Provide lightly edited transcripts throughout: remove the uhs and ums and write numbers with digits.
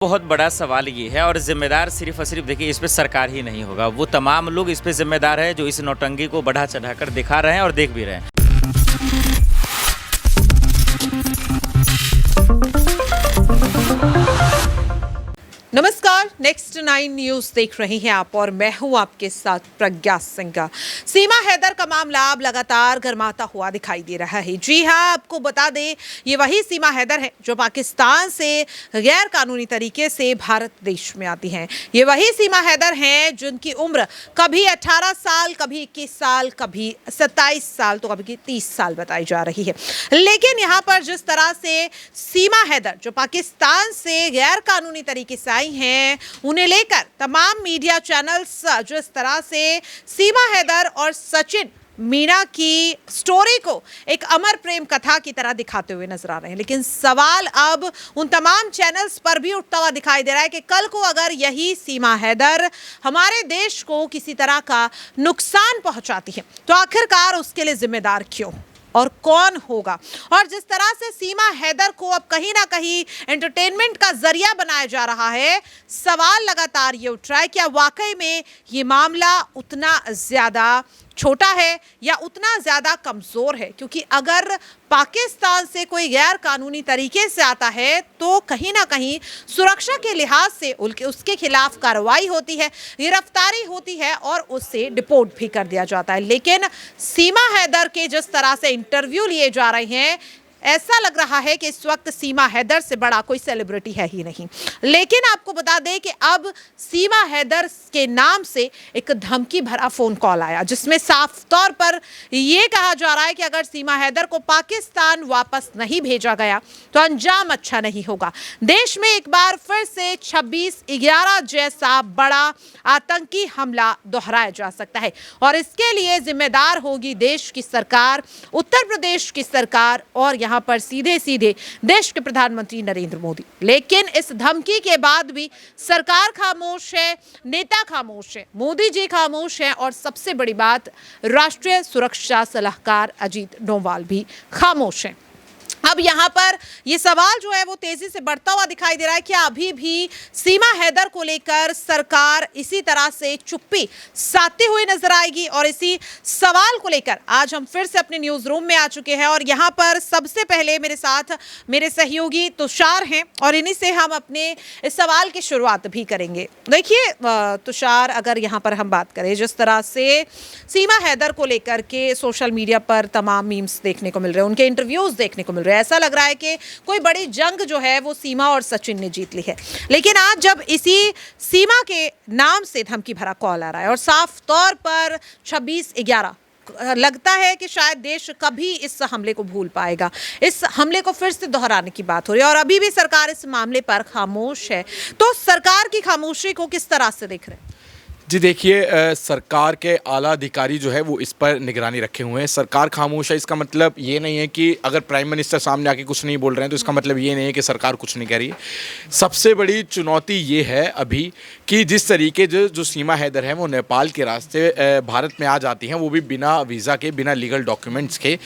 बहुत बड़ा सवाल ये है और ज़िम्मेदार सिर्फ़ और सिर्फ़ देखिए इस पे सरकार ही नहीं होगा, वो तमाम लोग इस पे ज़िम्मेदार हैं जो इस नौटंकी को बढ़ा चढ़ाकर दिखा रहे हैं और देख भी रहे हैं। नमस्कार, नेक्स्ट 9 न्यूज देख रहे हैं आप और मैं हूं आपके साथ प्रज्ञा सिंह। सीमा हैदर का मामला अब लगातार गर्माता हुआ दिखाई दे रहा है। जी हां, आपको बता दें ये वही सीमा हैदर है जो पाकिस्तान से गैर कानूनी तरीके से भारत देश में आती हैं। ये वही सीमा हैदर हैं जिनकी उम्र कभी 18 साल, कभी 21 साल, कभी 27 साल तो कभी 30 साल बताई जा रही है। लेकिन यहाँ पर जिस तरह से सीमा हैदर जो पाकिस्तान से गैर कानूनी तरीके से आई हैं, उन्हें लेकर तमाम मीडिया चैनल्स जिस तरह से सीमा हैदर और सचिन मीना की स्टोरी को एक अमर प्रेम कथा की तरह दिखाते हुए नजर आ रहे हैं। लेकिन सवाल अब उन तमाम चैनल्स पर भी उठता हुआ दिखाई दे रहा है कि कल को अगर यही सीमा हैदर हमारे देश को किसी तरह का नुकसान पहुंचाती है तो आखिरकार उसके लिए जिम्मेदार क्यों और कौन होगा। और जिस तरह से सीमा हैदर को अब कहीं ना कहीं एंटरटेनमेंट का जरिया बनाया जा रहा है, सवाल लगातार ये उठ रहा है क्या वाकई में ये मामला उतना ज्यादा छोटा है या उतना ज्यादा कमजोर है। क्योंकि अगर पाकिस्तान से कोई गैर कानूनी तरीके से आता है तो कहीं ना कहीं सुरक्षा के लिहाज से उसके खिलाफ कार्रवाई होती है, गिरफ्तारी होती है और उससे डिपोर्ट भी कर दिया जाता है। लेकिन सीमा हैदर के जिस तरह से इंटरव्यू लिए जा रहे हैं, ऐसा लग रहा है कि इस वक्त सीमा हैदर से बड़ा कोई सेलिब्रिटी है ही नहीं। लेकिन आपको बता दें कि अब सीमा हैदर के नाम से एक धमकी भरा फोन कॉल आया जिसमें साफ तौर पर यह कहा जा रहा है कि अगर सीमा हैदर को पाकिस्तान वापस नहीं भेजा गया तो अंजाम अच्छा नहीं होगा। देश में एक बार फिर से 26/11 जैसा बड़ा आतंकी हमला दोहराया जा सकता है और इसके लिए जिम्मेदार होगी देश की सरकार, उत्तर प्रदेश की सरकार और यहां पर सीधे सीधे देश के प्रधानमंत्री नरेंद्र मोदी। लेकिन इस धमकी के बाद भी सरकार खामोश है, नेता खामोश है, मोदी जी खामोश है और सबसे बड़ी बात राष्ट्रीय सुरक्षा सलाहकार अजीत डोभाल भी खामोश है। अब यहाँ पर ये सवाल जो है वो तेजी से बढ़ता हुआ दिखाई दे रहा है कि अभी भी सीमा हैदर को लेकर सरकार इसी तरह से चुप्पी साधते हुए नजर आएगी। और इसी सवाल को लेकर आज हम फिर से अपने न्यूज रूम में आ चुके हैं और यहाँ पर सबसे पहले मेरे साथ मेरे सहयोगी तुषार हैं और इन्हीं से हम अपने इस सवाल की शुरुआत भी करेंगे। देखिए तुषार, अगर यहाँ पर हम बात करें जिस तरह से सीमा हैदर को लेकर के सोशल मीडिया पर तमाम मीम्स देखने को मिल रहे हैं, उनके इंटरव्यूज देखने को मिल रहे हैं, ऐसा लग रहा है कि कोई बड़ी जंग जो है वो सीमा और सचिन ने जीत ली है। लेकिन आज जब इसी सीमा के नाम से धमकी भरा कॉल आ रहा है और साफ तौर पर 26/11 लगता है कि शायद देश कभी इस हमले को भूल पाएगा, इस हमले को फिर से दोहराने की बात हो रही है और अभी भी सरकार इस मामले पर खामोश है। तो सरकार की खामोशी को किस तरह से देख रहे हैं? जी देखिए, सरकार के आला अधिकारी जो है वो इस पर निगरानी रखे हुए हैं। सरकार खामोश है, इसका मतलब ये नहीं है कि अगर प्राइम मिनिस्टर सामने आके कुछ नहीं बोल रहे हैं तो इसका मतलब ये नहीं है कि सरकार कुछ नहीं कह रही है। सबसे बड़ी चुनौती ये है अभी कि जिस तरीके जो सीमा हैदर है वो नेपाल के रास्ते भारत में आ जाती हैं, वो भी बिना वीज़ा के, बिना लीगल डॉक्यूमेंट्स के,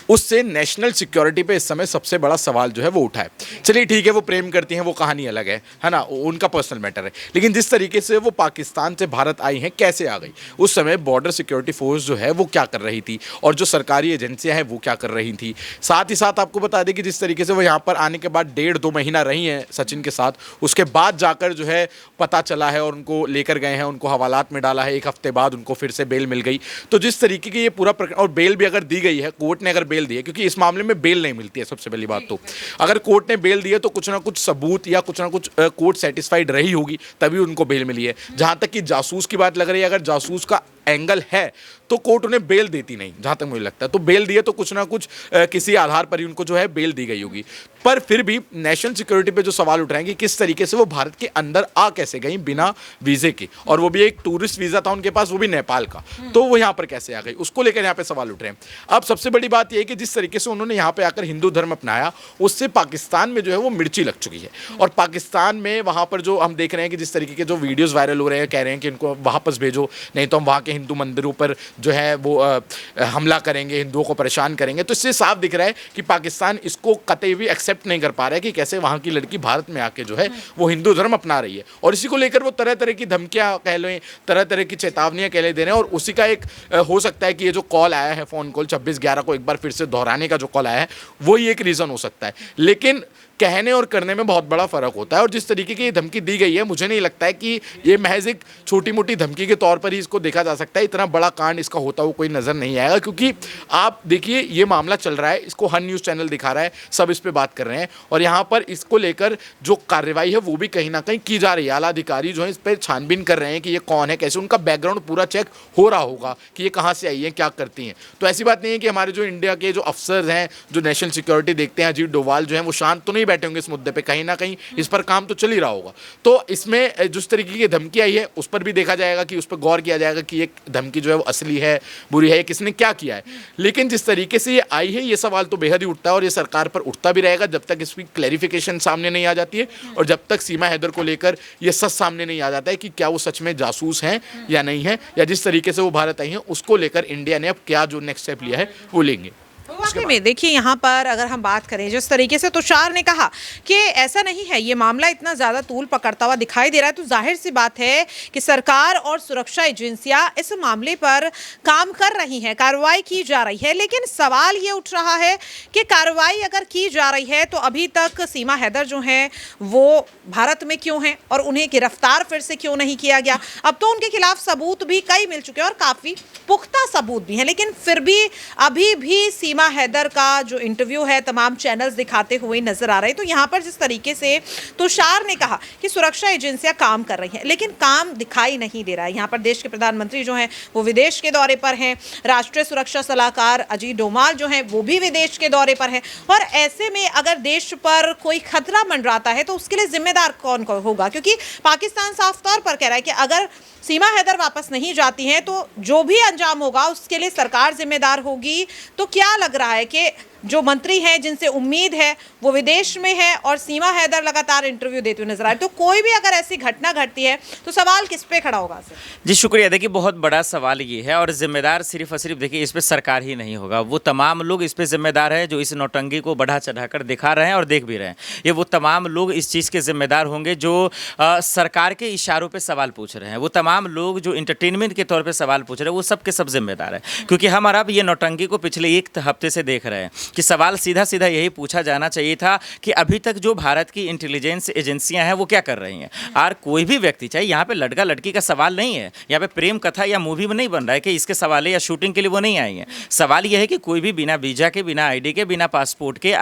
उससे नेशनल सिक्योरिटी पे इस समय सबसे बड़ा सवाल जो है वो उठा है। चलिए ठीक है, वो प्रेम करती हैं, वो कहानी अलग है ना, उनका पर्सनल मैटर है। लेकिन जिस तरीके से वो पाकिस्तान से भारत आई हैं, कैसे आ गई, उस समय बॉर्डर सिक्योरिटी फोर्स जो है वो क्या कर रही थी और जो सरकारी एजेंसियां हैं वो क्या कर रही थी। साथ ही साथ आपको बता दें कि जिस तरीके से वो यहाँ पर आने के बाद 1.5-2 महीना रही हैं सचिन के साथ, उसके बाद जाकर जो है पता चला है और उनको लेकर गए हैं, उनको हवालात में डाला है। 1 हफ्ते बाद उनको फिर से बेल मिल गई। तो जिस तरीके की ये पूरा और बेल भी अगर दी गई है, कोर्ट ने अगर बेल दी है, क्योंकि इस मामले में बेल नहीं मिलती है, सबसे पहली बात तो अगर कोर्ट ने बेल दी है तो कुछ ना कुछ सबूत या कुछ ना कुछ कोर्ट सेटिस्फाइड रही होगी तभी उनको बेल मिली है। जहां तक कि जासूस की बात लग रही है, अगर जासूस का एंगल है तो कोर्ट उन्हें बेल देती नहीं, जहां तक मुझे लगता है। तो बेल दिए तो कुछ ना कुछ किसी आधार पर ही उनको जो है बेल दी गई होगी। पर फिर भी नेशनल सिक्योरिटी पे जो सवाल उठ रहे हैं कि किस तरीके से वो भारत के अंदर आ कैसे गई बिना वीजे के, और वो भी एक टूरिस्ट वीजा था उनके पास, वो भी नेपाल का, तो वो यहाँ पर कैसे आ गई, उसको लेकर यहाँ पे सवाल उठ रहे हैं। अब सबसे बड़ी बात यह है कि जिस तरीके से उन्होंने यहाँ पे आकर हिंदू धर्म अपनाया, उससे पाकिस्तान में जो है वो मिर्ची लग चुकी है। और पाकिस्तान में वहाँ पर जो हम देख रहे हैं कि जिस तरीके के जो वीडियोज वायरल हो रहे हैं, कह रहे हैं कि इनको वापस भेजो, नहीं तो हम वहाँ के हिंदू मंदिरों पर जो है वो हमला करेंगे, हिंदुओं को परेशान करेंगे। तो इससे साफ दिख रहा है कि पाकिस्तान इसको कतई भी एक्सेप्ट एक्सेप्ट नहीं कर पा रहे कि कैसे वहाँ की लड़की भारत में आके जो है वो हिंदू धर्म अपना रही है, और इसी को लेकर वो तरह तरह की धमकियाँ कह लें, तरह तरह की चेतावनियाँ कह ले दे रहे हैं। और उसी का एक हो सकता है कि ये जो कॉल आया है, फ़ोन कॉल 26/11 को एक बार फिर से दोहराने का जो कॉल आया है, वही एक रीज़न हो सकता है। लेकिन कहने और करने में बहुत बड़ा फ़र्क होता है, और जिस तरीके की ये धमकी दी गई है, मुझे नहीं लगता है कि ये महज एक छोटी मोटी धमकी के तौर पर ही इसको देखा जा सकता है। इतना बड़ा कांड इसका होता हुआ कोई नज़र नहीं आएगा, क्योंकि आप देखिए ये मामला चल रहा है, इसको हर न्यूज़ चैनल दिखा रहा है, सब इस पर बात कर रहे हैं, और यहाँ पर इसको लेकर जो कार्रवाई है वो भी कहीं ना कहीं की जा रही है। आला अधिकारी जो है इस पर छानबीन कर रहे हैं कि ये कौन है, कैसे, उनका बैकग्राउंड पूरा चेक हो रहा होगा कि ये कहाँ से आई है, क्या करती हैं। तो ऐसी बात नहीं है कि हमारे जो इंडिया के जो अफसर हैं, जो नेशनल सिक्योरिटी देखते हैं, अजीत डोभाल जो है, वो शांत तो नहीं बैठे होंगे इस मुद्दे पे, कहीं ना कहीं इस पर काम तो चल ही रहा होगा। तो इसमें जिस तरीके की धमकी आई है उस पर भी देखा जाएगा कि उस पर गौर किया जाएगा कि ये धमकी जो है वो असली है, बुरी है, किसने क्या किया है। लेकिन जिस तरीके से ये आई है, ये सवाल तो बेहद ही उठता है, और ये सरकार पर उठता भी रहेगा जब तक इसकी क्लैरिफिकेशन सामने नहीं आ जाती है, और जब तक सीमा हैदर को लेकर ये सच सामने नहीं आ जाता है कि क्या वो सच में जासूस हैं या नहीं है, या जिस तरीके से वो भारत आई हैं उसको लेकर इंडिया ने अब क्या जो नेक्स्ट स्टेप लिया है वो लेंगे। वाकई में देखिए यहाँ पर अगर हम बात करें जिस तरीके से तुषार ने कहा कि ऐसा नहीं है, ये मामला इतना ज़्यादा तूल पकड़ता हुआ दिखाई दे रहा है, तो जाहिर सी बात है कि सरकार और सुरक्षा एजेंसियां इस मामले पर काम कर रही हैं, कार्रवाई की जा रही है। लेकिन सवाल ये उठ रहा है कि कार्रवाई अगर की जा रही है तो अभी तक सीमा हैदर जो हैं वो भारत में क्यों हैं, और उन्हें गिरफ्तार फिर से क्यों नहीं किया गया। अब तो उनके खिलाफ सबूत भी कई मिल चुके हैं और काफ़ी पुख्ता सबूत भी हैं, लेकिन फिर भी अभी भी सीमा हैदर का जो इंटरव्यू है तमाम चैनल्स दिखाते हुए नजर आ रहे हैं। तो यहाँ पर जिस तरीके से तुषार ने कहा कि सुरक्षा एजेंसियां काम कर रही हैं, लेकिन काम दिखाई नहीं दे रहा है। यहाँ पर देश के प्रधानमंत्री जो हैं वो विदेश के दौरे पर हैं, राष्ट्रीय सुरक्षा सलाहकार अजीत डोभाल जो हैं वो भी विदेश के दौरे पर हैं, और ऐसे में अगर देश पर कोई खतरा मंडराता है तो उसके लिए जिम्मेदार कौन होगा, क्योंकि पाकिस्तान साफ तौर पर कह रहा है कि अगर सीमा हैदर वापस नहीं जाती हैं तो जो भी अंजाम होगा उसके लिए सरकार जिम्मेदार होगी। तो क्या लग रहा है कि जो मंत्री हैं जिनसे उम्मीद है वो विदेश में है और सीमा हैदर लगातार इंटरव्यू देते हुए नजर आ रहे, तो कोई भी अगर ऐसी घटना घटती है तो सवाल किस पे खड़ा होगा सर? जी शुक्रिया। देखिए बहुत बड़ा सवाल ये है, और जिम्मेदार सिर्फ और सिर्फ देखिए इस पे सरकार ही नहीं होगा, वो तमाम लोग इस पे जिम्मेदार है जो इस नौटंकी को बढ़ा चढ़ाकर दिखा रहे हैं और देख भी रहे हैं। ये वो तमाम लोग इस चीज़ के जिम्मेदार होंगे जो सरकार के इशारों पर सवाल पूछ रहे हैं, वो तमाम लोग जो इंटरटेनमेंट के तौर पर सवाल पूछ रहे हैं, वो सब के सब जिम्मेदार है। क्योंकि हम अब ये नौटंकी को पिछले एक हफ्ते से देख रहे हैं कि सवाल सीधा सीधा यही पूछा जाना चाहिए था कि अभी तक जो भारत की इंटेलिजेंस एजेंसियां हैं वो क्या कर रही हैं। और कोई भी व्यक्ति, चाहे यहाँ पे लड़का लड़की का सवाल नहीं है, यहाँ पे प्रेम कथा या मूवी में नहीं बन रहा है कि इसके सवाल या शूटिंग के लिए वो नहीं आई हैं। सवाल यह है कि कोई भी बिना वीजा के, बिना आईडी के, बिना पासपोर्ट के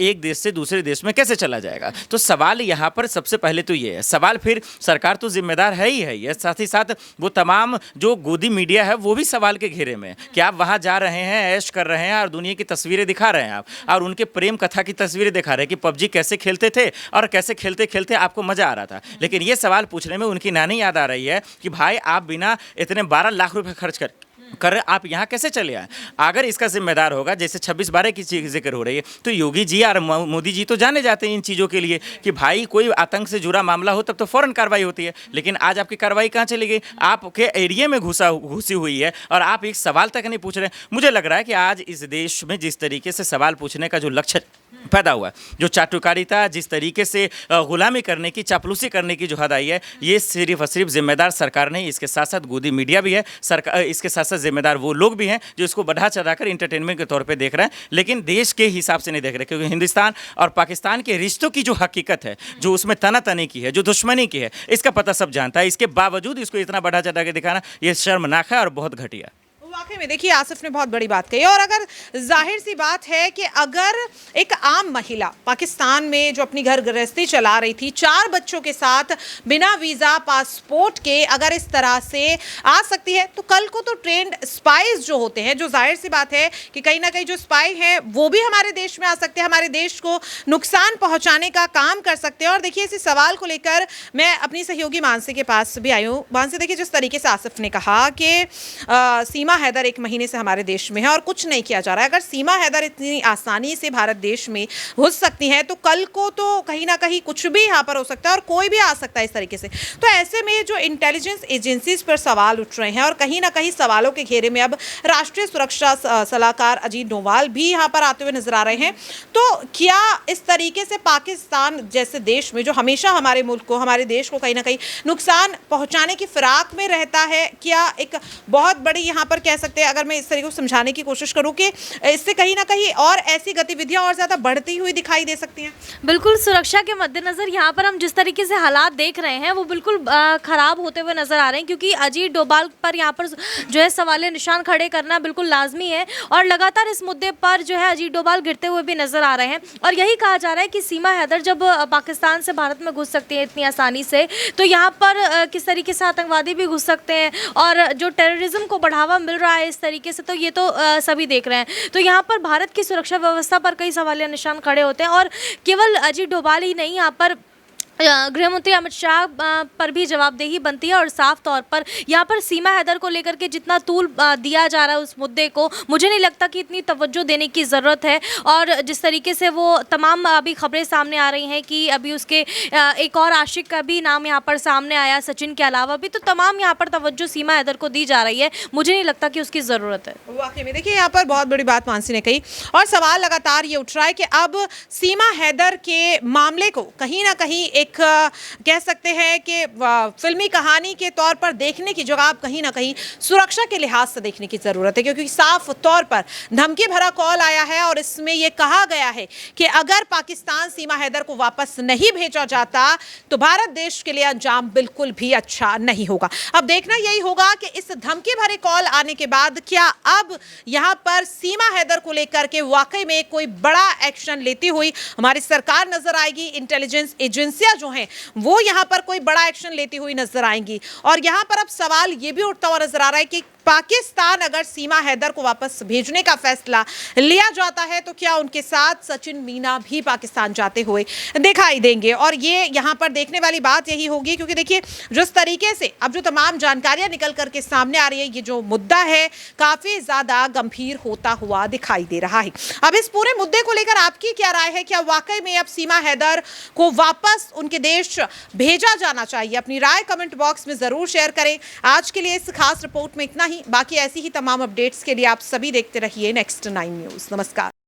एक देश से दूसरे देश में कैसे चला जाएगा। तो सवाल यहाँ पर सबसे पहले तो ये है। सवाल फिर सरकार तो जिम्मेदार है ही है, साथ ही साथ वो तमाम जो गोदी मीडिया है वो भी सवाल के घेरे में कि आप वहाँ जा रहे हैं, ऐश कर रहे हैं और दुनिया की तस्वीरें दिखा रहे हैं आप, और उनके प्रेम कथा की तस्वीरें दिखा रहे हैं कि पबजी कैसे खेलते थे और कैसे खेलते खेलते आपको मजा आ रहा था। लेकिन ये सवाल पूछने में उनकी नानी याद आ रही है कि भाई आप बिना इतने 12 लाख रुपए खर्च कर आप यहाँ कैसे चले आए। अगर इसका जिम्मेदार होगा, जैसे 26/12 की जिक्र हो रही है, तो योगी जी और मोदी जी तो जाने जाते हैं इन चीज़ों के लिए कि भाई कोई आतंक से जुड़ा मामला हो तब तो फौरन कार्रवाई होती है। लेकिन आज आपकी कार्रवाई कहाँ चली गई? आपके एरिया में घुसी हुई है और आप एक सवाल तक नहीं पूछ रहे। मुझे लग रहा है कि आज इस देश में जिस तरीके से सवाल पूछने का जो लक्ष्य पैदा हुआ, जो चाटुकारिता, जिस तरीके से गुलामी करने की, चापलूसी करने की जो हद आई है, ये सिर्फ और सिर्फ जिम्मेदार सरकार नहीं, इसके साथ साथ गोदी मीडिया भी है, सरकार इसके साथ साथ जिम्मेदार वो लोग भी हैं जो इसको बढ़ा चढ़ाकर इंटरटेनमेंट के तौर पे देख रहे हैं, लेकिन देश के हिसाब से नहीं देख रहे। क्योंकि हिंदुस्तान और पाकिस्तान के रिश्तों की जो हकीकत है, जो उसमें तनातनी की है, जो दुश्मनी की है, इसका पता सब जानता है। इसके बावजूद इसको इतना बढ़ा चढ़ा के दिखाना ये शर्मनाक है और बहुत घटिया। वाकई में देखिए आसिफ ने बहुत बड़ी बात कही, और अगर जाहिर सी बात है कि अगर एक आम महिला पाकिस्तान में जो अपनी घर गृहस्थी चला रही थी 4 बच्चों के साथ बिना वीज़ा पासपोर्ट के अगर इस तरह से आ सकती है, तो कल को तो ट्रेंड स्पाइज जो होते हैं, जो जाहिर सी बात है कि कहीं ना कहीं जो स्पाई हैं वो भी हमारे देश में आ सकते हैं, हमारे देश को नुकसान पहुँचाने का काम कर सकते हैं। और देखिए इसी सवाल को लेकर मैं अपनी सहयोगी मानसी के पास भी आई हूँ। मानसी, देखिए जिस तरीके से आसिफ ने कहा कि सीमा हैदर 1 महीने से हमारे देश में है और कुछ नहीं किया जा रहा है। अगर सीमा हैदर इतनी आसानी से भारत देश में घुस सकती हैं तो कल को तो कहीं ना कहीं कुछ भी यहाँ पर हो सकता है और कोई भी आ सकता है इस तरीके से। तो ऐसे में जो इंटेलिजेंस एजेंसीज पर सवाल उठ रहे हैं और कहीं ना कहीं सवालों के घेरे में अब राष्ट्रीय सुरक्षा सलाहकार अजीत डोभाल भी यहाँ पर आते हुए नजर आ रहे हैं। तो क्या इस तरीके से पाकिस्तान जैसे देश में जो हमेशा हमारे मुल्क को, हमारे देश को कहीं ना कहीं नुकसान पहुंचाने की फिराक में रहता है, क्या एक बहुत बड़ी यहाँ पर कह सकते हैं, अगर मैं इस तरीके को समझाने की कोशिश करूँ कि इससे कहीं ना कहीं और ऐसी गतिविधियां और ज्यादा बढ़ती हुई दिखाई दे सकती हैं? बिल्कुल, सुरक्षा के मद्देनजर यहाँ पर हम जिस तरीके से हालात देख रहे हैं वो बिल्कुल खराब होते हुए नजर आ रहे हैं, क्योंकि अजीत डोभाल पर यहाँ पर जो है सवालिया निशान खड़े करना बिल्कुल लाजमी है और लगातार इस मुद्दे पर जो है अजीत डोभाल गिरते हुए भी नजर आ रहे हैं। और यही कहा जा रहा है कि सीमा हैदर जब पाकिस्तान से भारत में घुस सकती है इतनी आसानी से, तो यहाँ पर किस तरीके से आतंकवादी भी घुस सकते हैं और जो टेररिज्म को बढ़ावा मिल रहा है इस तरीके से, तो ये तो सभी देख रहे हैं। तो यहाँ पर भारत की सुरक्षा व्यवस्था पर कई सवालिया निशान खड़े होते हैं और केवल अजीत डोभाल ही नहीं, यहाँ पर गृह मंत्री अमित शाह पर भी जवाबदेही बनती है और साफ तौर पर यहाँ पर सीमा हैदर को लेकर के जितना तूल दिया जा रहा है उस मुद्दे को, मुझे नहीं लगता कि इतनी तवज्जो देने की ज़रूरत है। और जिस तरीके से वो तमाम अभी खबरें सामने आ रही हैं कि अभी उसके एक और आशिक का भी नाम यहाँ पर सामने आया, सचिन के अलावा भी, तो तमाम यहाँ पर तवज्जो सीमा हैदर को दी जा रही है, मुझे नहीं लगता कि उसकी ज़रूरत है। वाकई में देखिए यहाँ पर बहुत बड़ी बात मानसी ने कही और सवाल लगातार ये उठ रहा है कि अब सीमा हैदर के मामले को कहीं ना कहीं एक कह सकते हैं कि फिल्मी कहानी के तौर पर देखने की जगह आप कहीं ना कहीं सुरक्षा के लिहाज से देखने की जरूरत है, क्योंकि साफ तौर पर धमकी भरा कॉल आया है और इसमें यह कहा गया है कि अगर पाकिस्तान सीमा हैदर को वापस नहीं भेजा जाता तो भारत देश के लिए अंजाम बिल्कुल भी अच्छा नहीं होगा। अब देखना यही होगा कि इस धमकी भरे कॉल आने के बाद क्या अब यहां पर सीमा हैदर को लेकर के वाकई में कोई बड़ा एक्शन लेती हुई हमारी सरकार नजर आएगी, इंटेलिजेंस एजेंसियां जो हैं वो यहां पर कोई बड़ा एक्शन लेती हुई नजर आएंगी। और यहां पर अब सवाल यह भी उठता हुआ नजर आ रहा है कि पाकिस्तान अगर सीमा हैदर को वापस भेजने का फैसला लिया जाता है तो क्या उनके साथ सचिन मीना भी पाकिस्तान जाते हुए दिखाई देंगे? और ये यहां पर देखने वाली बात यही होगी, क्योंकि देखिए जिस तरीके से अब जो तमाम जानकारियां निकल करके सामने आ रही है, ये जो मुद्दा है काफी ज्यादा गंभीर होता हुआ दिखाई दे रहा है। अब इस पूरे मुद्दे को लेकर आपकी क्या राय है? क्या वाकई में अब सीमा हैदर को वापस उनके देश भेजा जाना चाहिए? अपनी राय कमेंट बॉक्स में जरूर शेयर करें। आज के लिए इस खास रिपोर्ट में इतना ही, बाकी ऐसी ही तमाम अपडेट्स के लिए आप सभी देखते रहिए नेक्स्ट 9 न्यूज़। नमस्कार।